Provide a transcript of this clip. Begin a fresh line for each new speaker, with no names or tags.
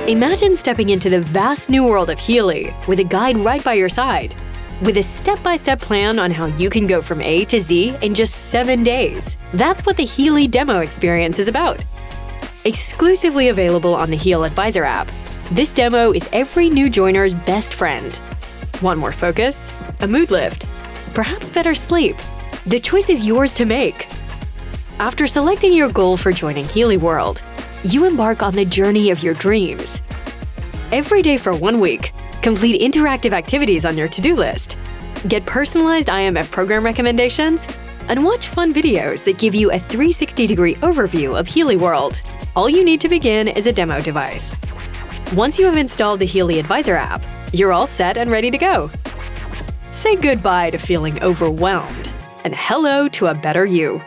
Imagine stepping into the vast new world of Healy with a guide right by your side, with a step-by-step plan on how you can go from A to Z in just 7 days. That's what the Healy Demo Experience is about. Exclusively available on the Healy Advisor App, this demo is every new joiner's best friend. Want more focus? A mood lift? Perhaps better sleep? The choice is yours to make. After selecting your goal for joining Healy World, you embark on the journey of your dreams. Every day for 1 week, complete interactive activities on your to-do list, get personalized IMF program recommendations, and watch fun videos that give you a 360-degree overview of Healy World. All you need to begin is a demo device. Once you have installed the Healy Advisor app, you're all set and ready to go. Say goodbye to feeling overwhelmed and hello to a better you.